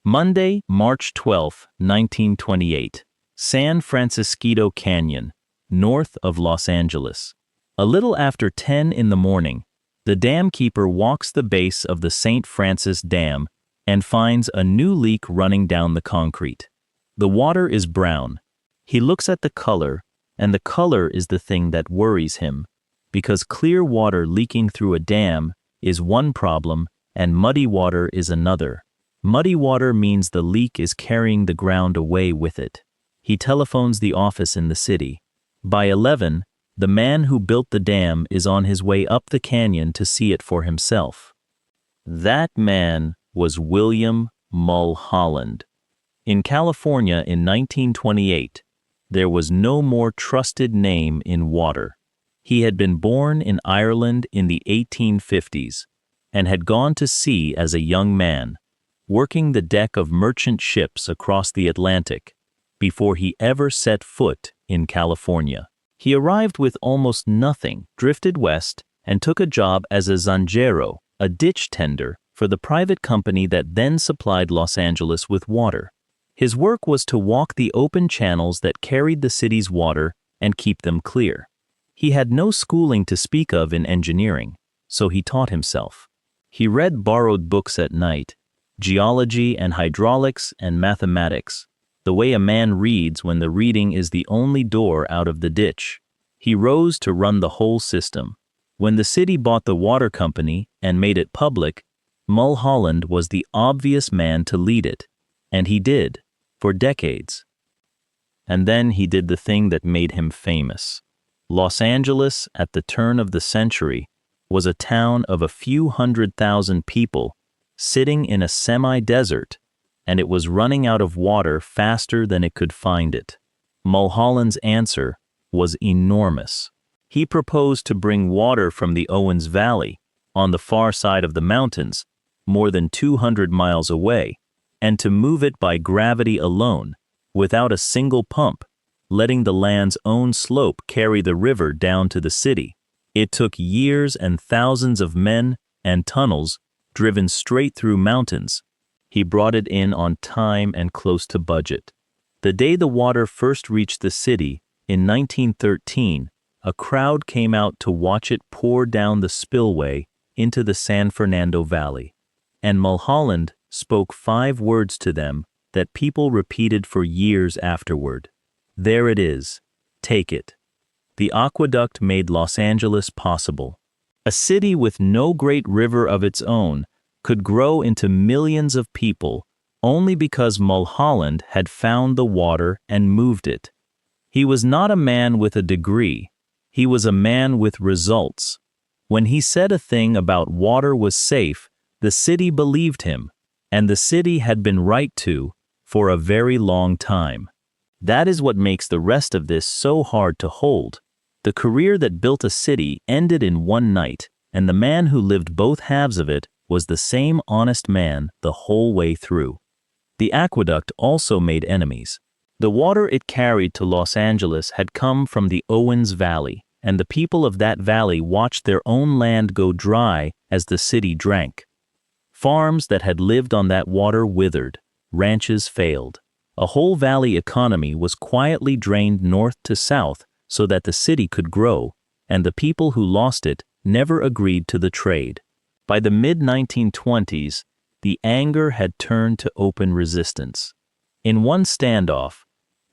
Monday, March 12, 1928. San Francisquito Canyon, north of Los Angeles. A little after 10 in the morning, the dam keeper walks the base of the St. Francis Dam and finds a new leak running down the concrete. The water is brown. He looks at the color, and the color is the thing that worries him, because clear water leaking through a dam is one problem and muddy water is another. Muddy water means the leak is carrying the ground away with it. He telephones the office in the city. By 11, the man who built the dam is on his way up the canyon to see it for himself. That man was William Mulholland. In California in 1928, there was no more trusted name in water. He had been born in Ireland in the 1850s and had gone to sea as a young man, working the deck of merchant ships across the Atlantic before he ever set foot in California. He arrived with almost nothing, drifted west, and took a job as a zanjero, a ditch tender, for the private company that then supplied Los Angeles with water. His work was to walk the open channels that carried the city's water and keep them clear. He had no schooling to speak of in engineering, so he taught himself. He read borrowed books at night, geology and hydraulics and mathematics, the way a man reads when the reading is the only door out of the ditch. He rose to run the whole system. When the city bought the water company and made it public, Mulholland was the obvious man to lead it, and he did, for decades. And then he did the thing that made him famous. Los Angeles, at the turn of the century, was a town of a few 100,000 people sitting in a semi-desert, and it was running out of water faster than it could find it. Mulholland's answer was enormous. He proposed to bring water from the Owens Valley, on the far side of the mountains, more than 200 miles away, and to move it by gravity alone, without a single pump, letting the land's own slope carry the river down to the city. It took years and thousands of men and tunnels driven straight through mountains. He brought it in on time and close to budget. The day the water first reached the city, in 1913, a crowd came out to watch it pour down the spillway into the San Fernando Valley. And Mulholland spoke 5 words to them that people repeated for years afterward. There it is. Take it. The aqueduct made Los Angeles possible. A city with no great river of its own could grow into millions of people only because Mulholland had found the water and moved it. He was not a man with a degree. He was a man with results. When he said a thing about water was safe, the city believed him, and the city had been right to for a very long time. That is what makes the rest of this so hard to hold. The career that built a city ended in one night, and the man who lived both halves of it was the same honest man the whole way through. The aqueduct also made enemies. The water it carried to Los Angeles had come from the Owens Valley, and the people of that valley watched their own land go dry as the city drank. Farms that had lived on that water withered, ranches failed. A whole valley economy was quietly drained north to south so that the city could grow, and the people who lost it never agreed to the trade. By the mid-1920s, the anger had turned to open resistance. In one standoff,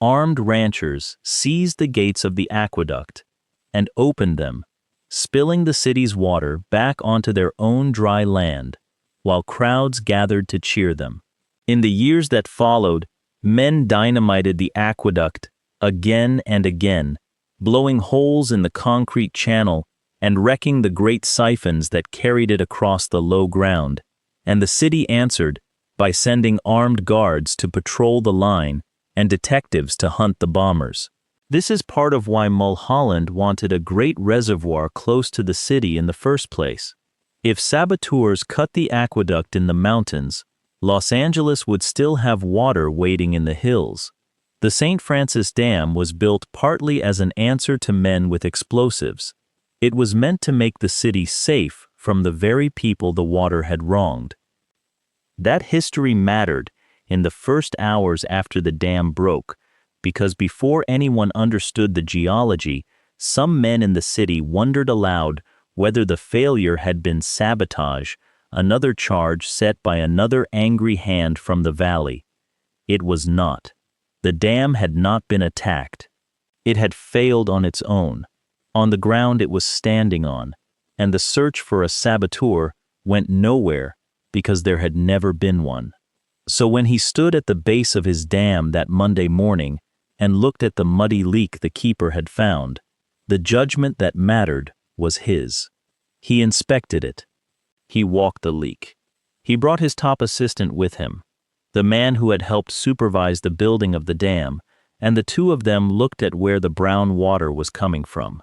armed ranchers seized the gates of the aqueduct and opened them, spilling the city's water back onto their own dry land, while crowds gathered to cheer them. In the years that followed, men dynamited the aqueduct again and again, blowing holes in the concrete channel and wrecking the great siphons that carried it across the low ground, and the city answered by sending armed guards to patrol the line and detectives to hunt the bombers. This is part of why Mulholland wanted a great reservoir close to the city in the first place. If saboteurs cut the aqueduct in the mountains, Los Angeles would still have water waiting in the hills. The St. Francis Dam was built partly as an answer to men with explosives. It was meant to make the city safe from the very people the water had wronged. That history mattered in the first hours after the dam broke, because before anyone understood the geology, some men in the city wondered aloud whether the failure had been sabotage, another charge set by another angry hand from the valley. It was not. The dam had not been attacked. It had failed on its own, on the ground it was standing on, and the search for a saboteur went nowhere because there had never been one. So when he stood at the base of his dam that Monday morning and looked at the muddy leak the keeper had found, the judgment that mattered was his. He inspected it. He walked the leak. He brought his top assistant with him, the man who had helped supervise the building of the dam, and the two of them looked at where the brown water was coming from.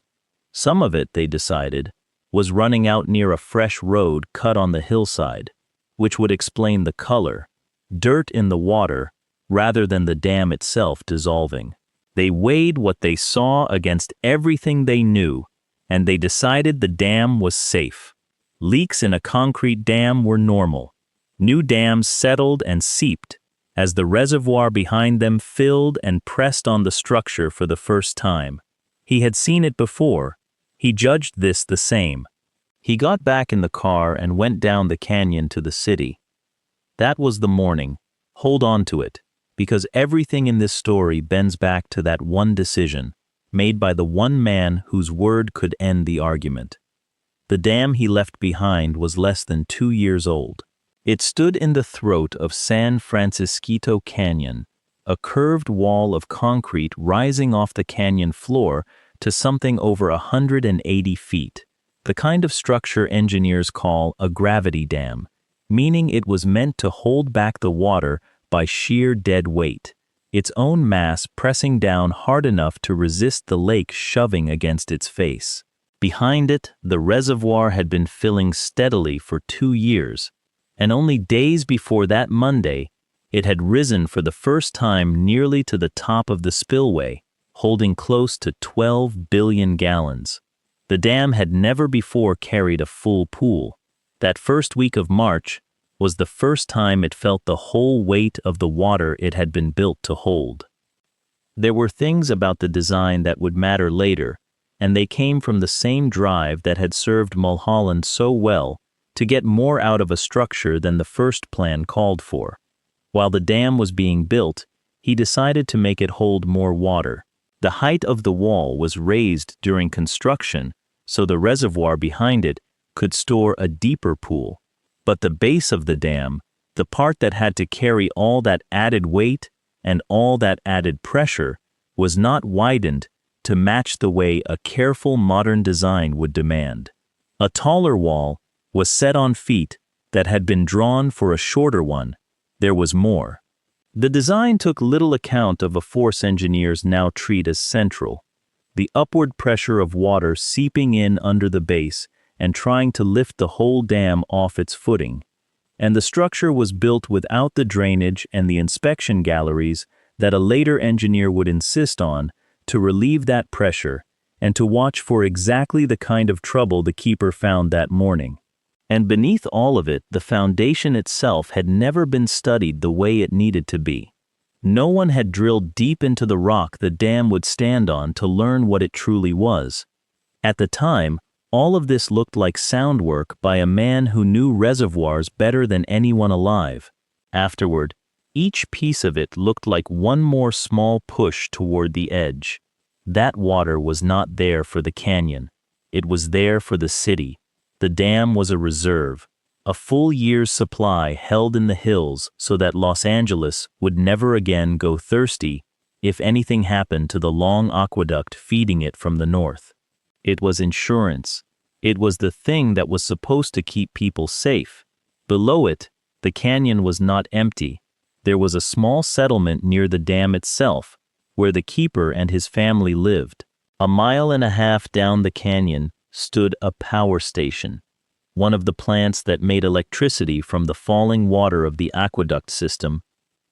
Some of it, they decided, was running out near a fresh road cut on the hillside, which would explain the color, dirt in the water, rather than the dam itself dissolving. They weighed what they saw against everything they knew, and they decided the dam was safe. Leaks in a concrete dam were normal. New dams settled and seeped as the reservoir behind them filled and pressed on the structure for the first time. He had seen it before. He judged this the same. He got back in the car and went down the canyon to the city. That was the morning. Hold on to it, because everything in this story bends back to that one decision, made by the one man whose word could end the argument. The dam he left behind was less than 2 years old. It stood in the throat of San Francisquito Canyon, a curved wall of concrete rising off the canyon floor to something over 180 feet, the kind of structure engineers call a gravity dam, meaning it was meant to hold back the water by sheer dead weight, its own mass pressing down hard enough to resist the lake shoving against its face. Behind it, the reservoir had been filling steadily for 2 years, and only days before that Monday, it had risen for the first time nearly to the top of the spillway, holding close to 12 billion gallons. The dam had never before carried a full pool. That first week of March was the first time it felt the whole weight of the water it had been built to hold. There were things about the design that would matter later, and they came from the same drive that had served Mulholland so well to get more out of a structure than the first plan called for. While the dam was being built, he decided to make it hold more water. The height of the wall was raised during construction, so the reservoir behind it could store a deeper pool. But the base of the dam, the part that had to carry all that added weight and all that added pressure, was not widened to match the way a careful modern design would demand. A taller wall was set on feet that had been drawn for a shorter one. There was more. The design took little account of a force engineers now treat as central, the upward pressure of water seeping in under the base and trying to lift the whole dam off its footing. And the structure was built without the drainage and the inspection galleries that a later engineer would insist on to relieve that pressure and to watch for exactly the kind of trouble the keeper found that morning. And beneath all of it, the foundation itself had never been studied the way it needed to be. No one had drilled deep into the rock the dam would stand on to learn what it truly was. At the time, all of this looked like sound work by a man who knew reservoirs better than anyone alive. Afterward, each piece of it looked like one more small push toward the edge. That water was not there for the canyon. It was there for the city. The dam was a reserve, a full year's supply held in the hills so that Los Angeles would never again go thirsty if anything happened to the long aqueduct feeding it from the north. It was insurance. It was the thing that was supposed to keep people safe. Below it, the canyon was not empty. There was a small settlement near the dam itself, where the keeper and his family lived. 1.5 miles down the canyon stood a power station, one of the plants that made electricity from the falling water of the aqueduct system,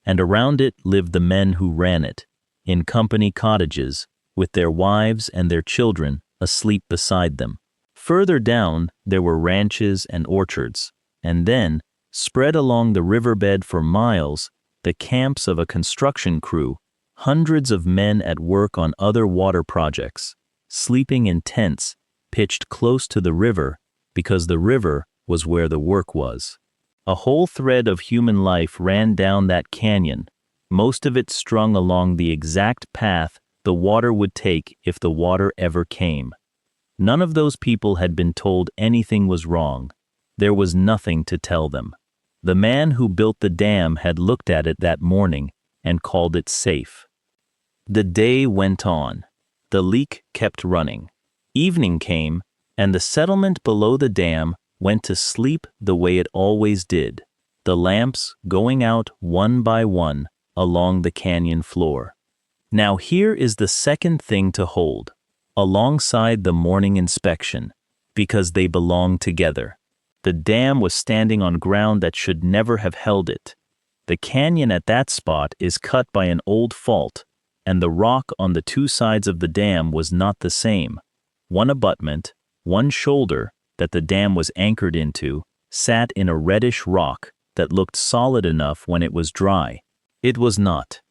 and around it lived the men who ran it, in company cottages, with their wives and their children asleep beside them. Further down, there were ranches and orchards, and then, spread along the riverbed for miles, the camps of a construction crew, hundreds of men at work on other water projects, sleeping in tents pitched close to the river because the river was where the work was. A whole thread of human life ran down that canyon, most of it strung along the exact path the water would take if the water ever came. None of those people had been told anything was wrong. There was nothing to tell them. The man who built the dam had looked at it that morning and called it safe. The day went on. The leak kept running. Evening came, and the settlement below the dam went to sleep the way it always did, the lamps going out one by one along the canyon floor. Now here is the second thing to hold, alongside the morning inspection, because they belong together. The dam was standing on ground that should never have held it. The canyon at that spot is cut by an old fault, and the rock on the two sides of the dam was not the same. One abutment, one shoulder that the dam was anchored into, sat in a reddish rock that looked solid enough when it was dry. It was not.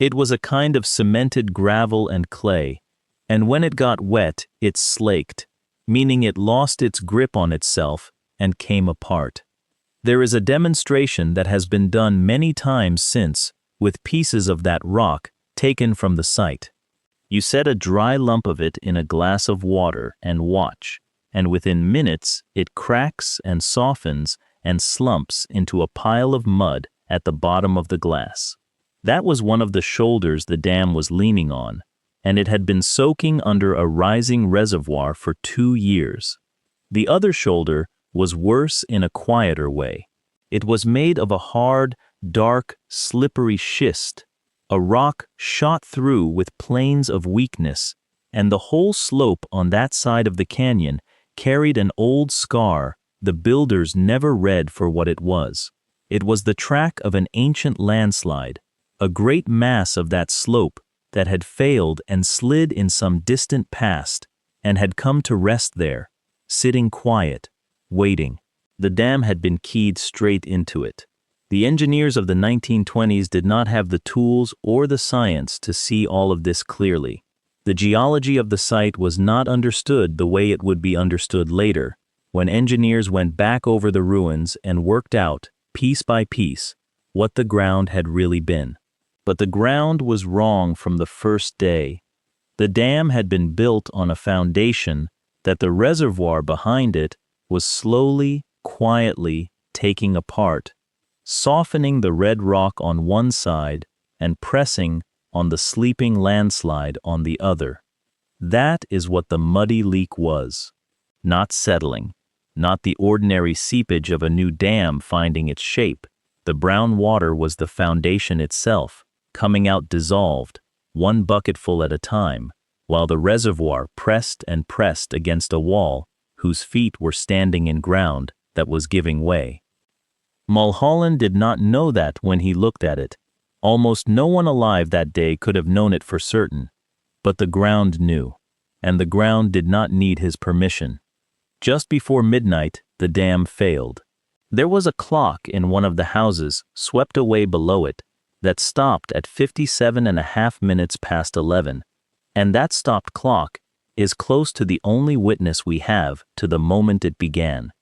It was a kind of cemented gravel and clay, and when it got wet, it slaked, meaning it lost its grip on itself and came apart. There is a demonstration that has been done many times since, with pieces of that rock taken from the site. You set a dry lump of it in a glass of water and watch, and within minutes it cracks and softens and slumps into a pile of mud at the bottom of the glass. That was one of the shoulders the dam was leaning on, and it had been soaking under a rising reservoir for 2 years. The other shoulder was worse in a quieter way. It was made of a hard, dark, slippery schist, a rock shot through with plains of weakness, and the whole slope on that side of the canyon carried an old scar the builders never read for what it was. It was the track of an ancient landslide, a great mass of that slope that had failed and slid in some distant past and had come to rest there, sitting quiet, waiting. The dam had been keyed straight into it. The engineers of the 1920s did not have the tools or the science to see all of this clearly. The geology of the site was not understood the way it would be understood later, when engineers went back over the ruins and worked out, piece by piece, what the ground had really been. But the ground was wrong from the first day. The dam had been built on a foundation that the reservoir behind it was slowly, quietly taking apart, softening the red rock on one side and pressing on the sleeping landslide on the other. That is what the muddy leak was. Not settling, not the ordinary seepage of a new dam finding its shape. The brown water was the foundation itself, coming out dissolved, one bucketful at a time, while the reservoir pressed and pressed against a wall whose feet were standing in ground that was giving way. Mulholland did not know that when he looked at it. Almost no one alive that day could have known it for certain, but the ground knew, and the ground did not need his permission. Just before midnight, the dam failed. There was a clock in one of the houses swept away below it that stopped at 57.5 minutes past 11, and that stopped clock is close to the only witness we have to the moment it began.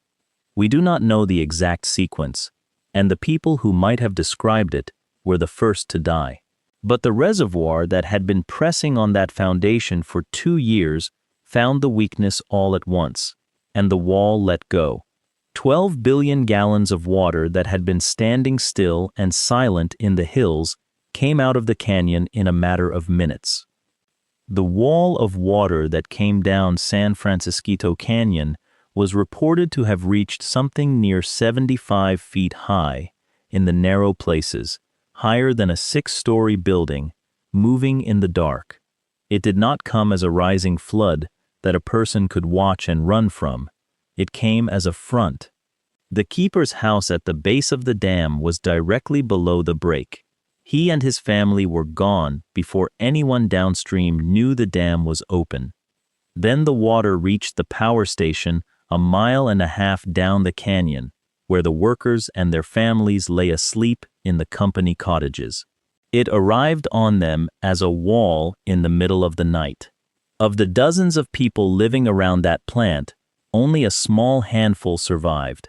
We do not know the exact sequence, and the people who might have described it were the first to die. But the reservoir that had been pressing on that foundation for 2 years found the weakness all at once, and the wall let go. 12 billion gallons of water that had been standing still and silent in the hills came out of the canyon in a matter of minutes. The wall of water that came down San Francisquito Canyon was reported to have reached something near 75 feet high in the narrow places, higher than a 6-story building, moving in the dark. It did not come as a rising flood that a person could watch and run from. It came as a front. The keeper's house at the base of the dam was directly below the break. He and his family were gone before anyone downstream knew the dam was open. Then the water reached the power station 1.5 miles down the canyon, where the workers and their families lay asleep in the company cottages. It arrived on them as a wall in the middle of the night. Of the dozens of people living around that plant, only a small handful survived.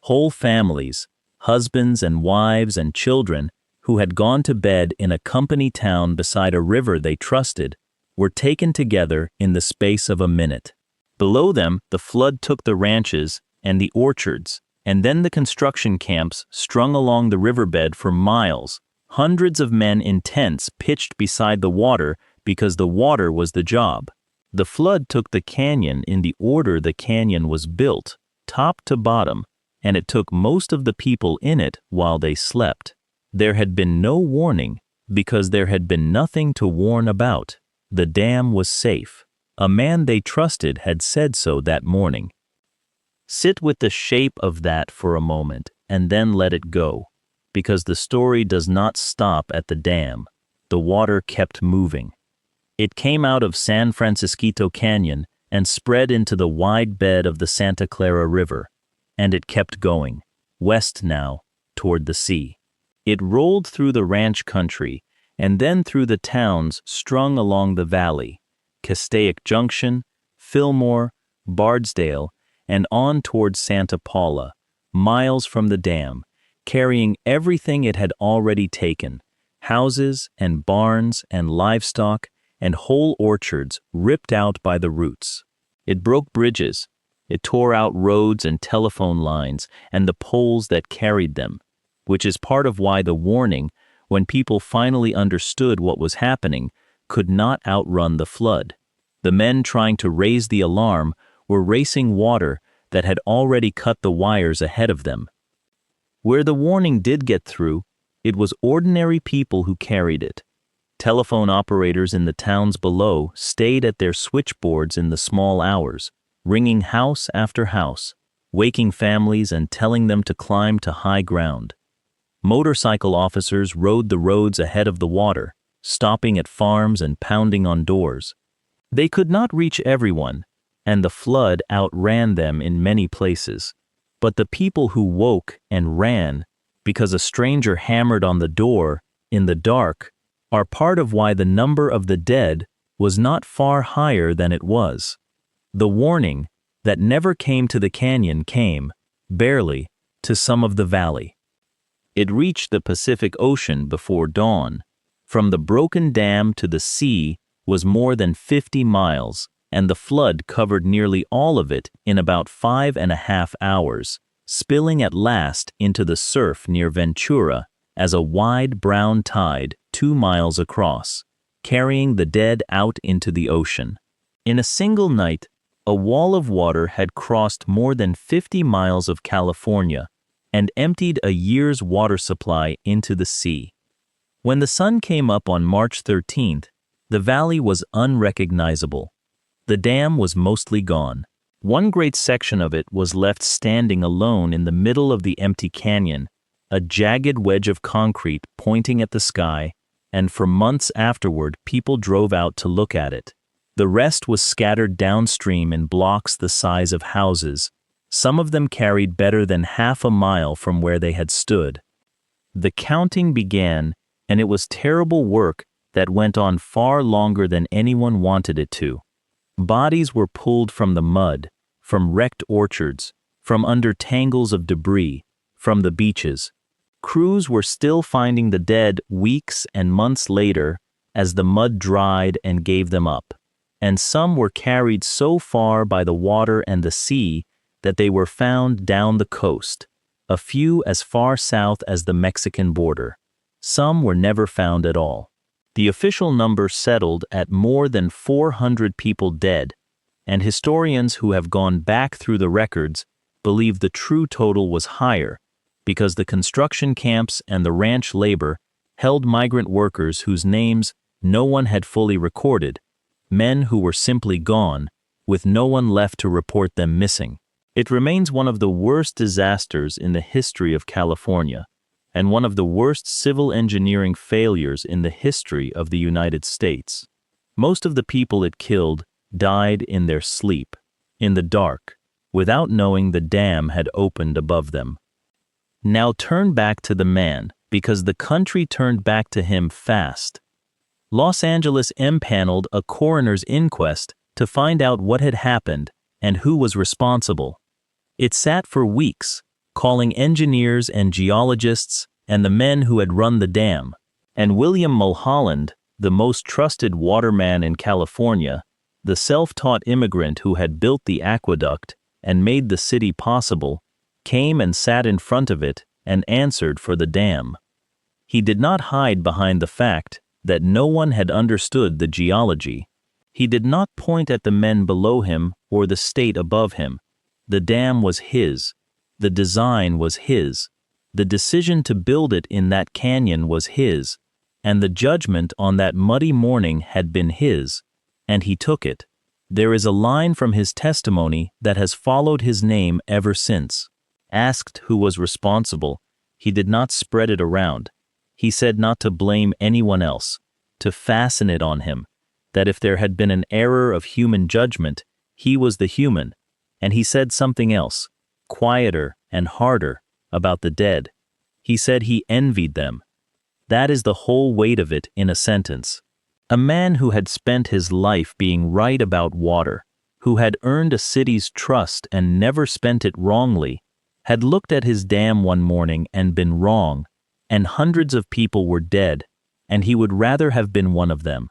Whole families, husbands and wives and children, who had gone to bed in a company town beside a river they trusted, were taken together in the space of a minute. Below them, the flood took the ranches and the orchards, and then the construction camps strung along the riverbed for miles. Hundreds of men in tents pitched beside the water because the water was the job. The flood took the canyon in the order the canyon was built, top to bottom, and it took most of the people in it while they slept. There had been no warning because there had been nothing to warn about. The dam was safe. A man they trusted had said so that morning. Sit with the shape of that for a moment and then let it go, because the story does not stop at the dam. The water kept moving. It came out of San Francisquito Canyon and spread into the wide bed of the Santa Clara River, and it kept going, west now, toward the sea. It rolled through the ranch country and then through the towns strung along the valley, Castaic Junction, Fillmore, Bardsdale, and on toward Santa Paula, miles from the dam, carrying everything it had already taken, houses and barns and livestock and whole orchards ripped out by the roots. It broke bridges. It tore out roads and telephone lines and the poles that carried them, which is part of why the warning, when people finally understood what was happening, could not outrun the flood. The men trying to raise the alarm were racing water that had already cut the wires ahead of them. Where the warning did get through, it was ordinary people who carried it. Telephone operators in the towns below stayed at their switchboards in the small hours, ringing house after house, waking families and telling them to climb to high ground. Motorcycle officers rode the roads ahead of the water, stopping at farms and pounding on doors. They could not reach everyone, and the flood outran them in many places. But the people who woke and ran because a stranger hammered on the door in the dark are part of why the number of the dead was not far higher than it was. The warning that never came to the canyon came, barely, to some of the valley. It reached the Pacific Ocean before dawn. From the broken dam to the sea was more than 50 miles, and the flood covered nearly all of it in about 5.5 hours, spilling at last into the surf near Ventura as a wide brown tide 2 miles across, carrying the dead out into the ocean. In a single night, a wall of water had crossed more than 50 miles of California and emptied a year's water supply into the sea. When the sun came up on March 13th, the valley was unrecognizable. The dam was mostly gone. One great section of it was left standing alone in the middle of the empty canyon, a jagged wedge of concrete pointing at the sky, and for months afterward people drove out to look at it. The rest was scattered downstream in blocks the size of houses. Some of them carried better than half a mile from where they had stood. The counting began, and it was terrible work that went on far longer than anyone wanted it to. Bodies were pulled from the mud, from wrecked orchards, from under tangles of debris, from the beaches. Crews were still finding the dead weeks and months later as the mud dried and gave them up, and some were carried so far by the water and the sea that they were found down the coast, a few as far south as the Mexican border. Some were never found at all. The official number settled at more than 400 people dead, and historians who have gone back through the records believe the true total was higher because the construction camps and the ranch labor held migrant workers whose names no one had fully recorded, men who were simply gone, with no one left to report them missing. It remains one of the worst disasters in the history of California, and one of the worst civil engineering failures in the history of the United States. Most of the people it killed died in their sleep, in the dark, without knowing the dam had opened above them. Now turn back to the man because the country turned back to him fast. Los Angeles empaneled a coroner's inquest to find out what had happened and who was responsible. It sat for weeks, calling engineers and geologists and the men who had run the dam, and William Mulholland, the most trusted waterman in California, the self-taught immigrant who had built the aqueduct and made the city possible, came and sat in front of it and answered for the dam. He did not hide behind the fact that no one had understood the geology. He did not point at the men below him or the state above him. The dam was his. The design was his. The decision to build it in that canyon was his. And the judgment on that muddy morning had been his. And he took it. There is a line from his testimony that has followed his name ever since. Asked who was responsible, he did not spread it around. He said not to blame anyone else, to fasten it on him, that if there had been an error of human judgment, he was the human. And he said something else, quieter and harder, about the dead. He said he envied them. That is the whole weight of it in a sentence. A man who had spent his life being right about water, who had earned a city's trust and never spent it wrongly, had looked at his dam one morning and been wrong, and hundreds of people were dead, and he would rather have been one of them.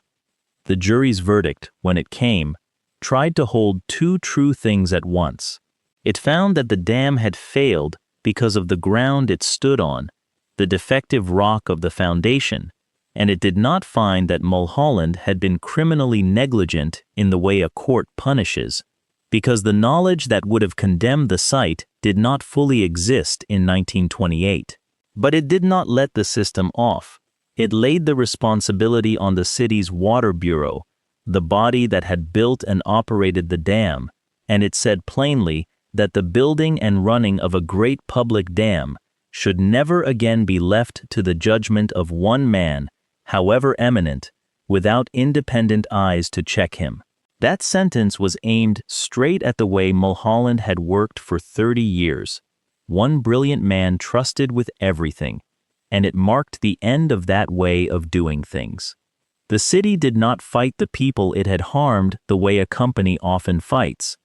The jury's verdict, when it came, tried to hold two true things at once. It found that the dam had failed because of the ground it stood on, the defective rock of the foundation, and it did not find that Mulholland had been criminally negligent in the way a court punishes, because the knowledge that would have condemned the site did not fully exist in 1928. But it did not let the system off. It laid the responsibility on the city's water bureau, the body that had built and operated the dam, and it said plainly that the building and running of a great public dam should never again be left to the judgment of one man, however eminent, without independent eyes to check him. That sentence was aimed straight at the way Mulholland had worked for 30 years. One brilliant man trusted with everything, and it marked the end of that way of doing things. The city did not fight the people it had harmed the way a company often fights.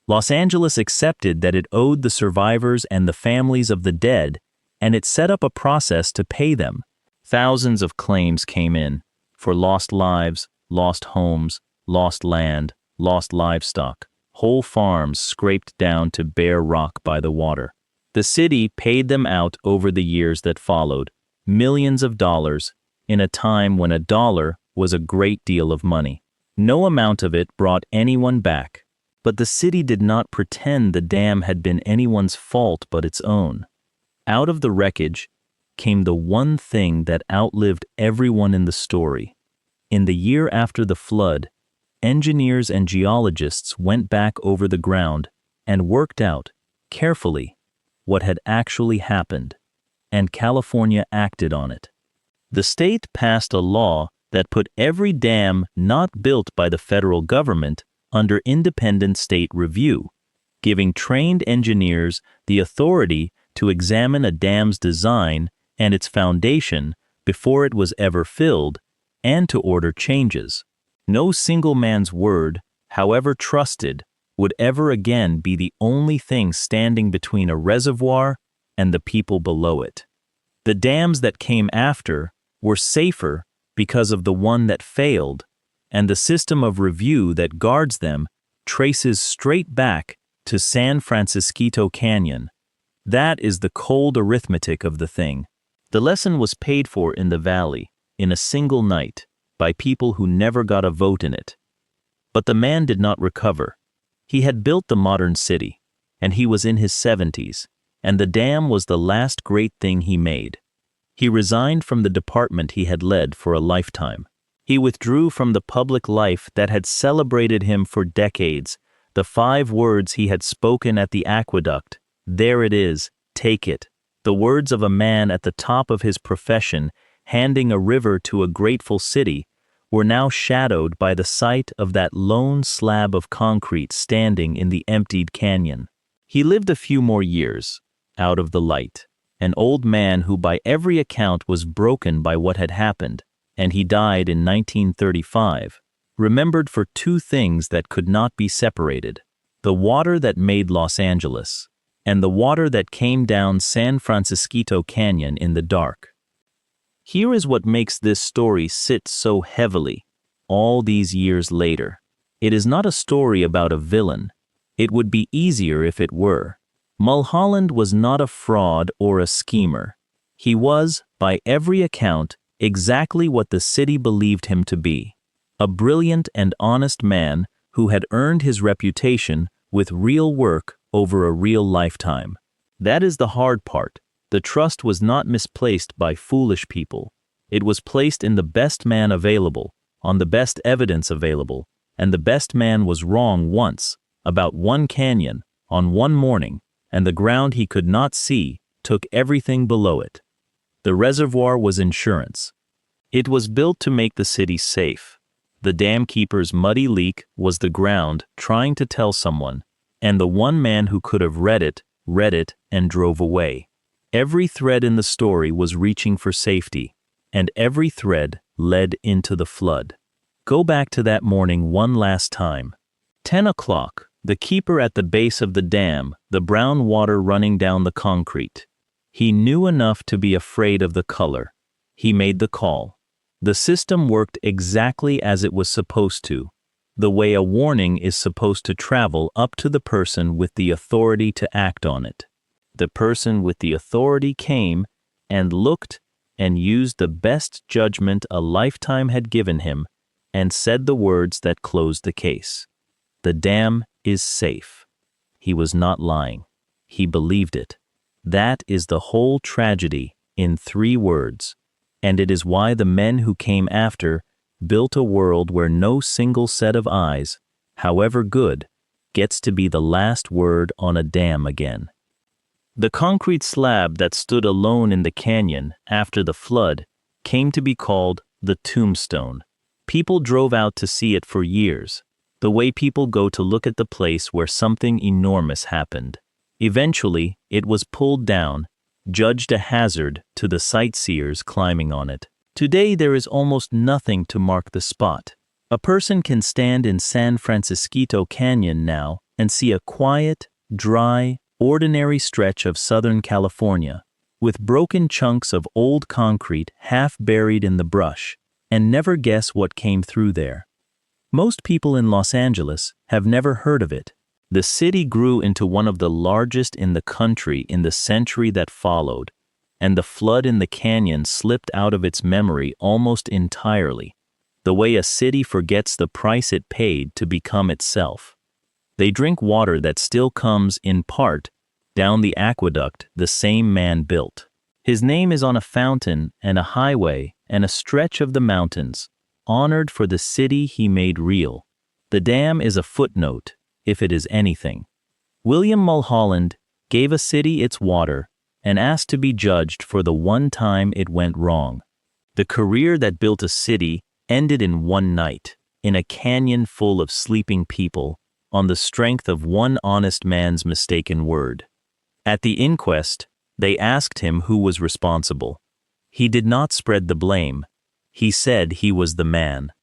Los Angeles accepted that it owed the survivors and the families of the dead, and it set up a process to pay them. Thousands of claims came in for lost lives, lost homes, lost land, lost livestock, whole farms scraped down to bare rock by the water. The city paid them out over the years that followed, millions of dollars, in a time when a dollar was a great deal of money. No amount of it brought anyone back, but the city did not pretend the dam had been anyone's fault but its own. Out of the wreckage came the one thing that outlived everyone in the story. In the year after the flood, engineers and geologists went back over the ground and worked out, carefully, what had actually happened, and California acted on it. The state passed a law that put every dam not built by the federal government under independent state review, giving trained engineers the authority to examine a dam's design and its foundation before it was ever filled, and to order changes. No single man's word, however trusted, would ever again be the only thing standing between a reservoir and the people below it. The dams that came after were safer because of the one that failed, and the system of review that guards them traces straight back to San Francisquito Canyon. That is the cold arithmetic of the thing. The lesson was paid for in the valley, in a single night, by people who never got a vote in it. But the man did not recover. He had built the modern city, and he was in his 70s, and the dam was the last great thing he made. He resigned from the department he had led for a lifetime. He withdrew from the public life that had celebrated him for decades, the 5 words he had spoken at the aqueduct. There it is, take it. The words of a man at the top of his profession, handing a river to a grateful city, were now shadowed by the sight of that lone slab of concrete standing in the emptied canyon. He lived a few more years, out of the light. an old man who by every account was broken by what had happened, and he died in 1935, remembered for two things that could not be separated: the water that made Los Angeles, and the water that came down San Francisquito Canyon in the dark. Here is what makes this story sit so heavily, all these years later. It is not a story about a villain. It would be easier if it were. Mulholland was not a fraud or a schemer. He was, by every account, exactly what the city believed him to be: a brilliant and honest man who had earned his reputation with real work over a real lifetime. That is the hard part. The trust was not misplaced by foolish people. It was placed in the best man available, on the best evidence available, and the best man was wrong once, about one canyon, on one morning, and the ground he could not see took everything below it. The reservoir was insurance. It was built to make the city safe. The dam keeper's muddy leak was the ground trying to tell someone, and the one man who could have read it, and drove away. Every thread in the story was reaching for safety, and every thread led into the flood. Go back to that morning one last time. 10 o'clock, the keeper at the base of the dam, the brown water running down the concrete. He knew enough to be afraid of the color. He made the call. The system worked exactly as it was supposed to, the way a warning is supposed to travel up to the person with the authority to act on it. The person with the authority came and looked and used the best judgment a lifetime had given him and said the words that closed the case. The dam is safe. He was not lying. He believed it. That is the whole tragedy in 3 words, and it is why the men who came after built a world where no single set of eyes, however good, gets to be the last word on a dam again. The concrete slab that stood alone in the canyon after the flood came to be called the tombstone. People drove out to see it for years, the way people go to look at the place where something enormous happened. Eventually, it was pulled down, judged a hazard to the sightseers climbing on it. Today there is almost nothing to mark the spot. A person can stand in San Francisquito Canyon now and see a quiet, dry, ordinary stretch of Southern California, with broken chunks of old concrete half buried in the brush, and never guess what came through there. Most people in Los Angeles have never heard of it. The city grew into one of the largest in the country in the century that followed, and the flood in the canyon slipped out of its memory almost entirely, the way a city forgets the price it paid to become itself. They drink water that still comes, in part, down the aqueduct the same man built. His name is on a fountain and a highway and a stretch of the mountains, honored for the city he made real. The dam is a footnote, if it is anything. William Mulholland gave a city its water and asked to be judged for the one time it went wrong. The career that built a city ended in one night, in a canyon full of sleeping people, on the strength of one honest man's mistaken word. At the inquest, they asked him who was responsible. He did not spread the blame. He said he was the man.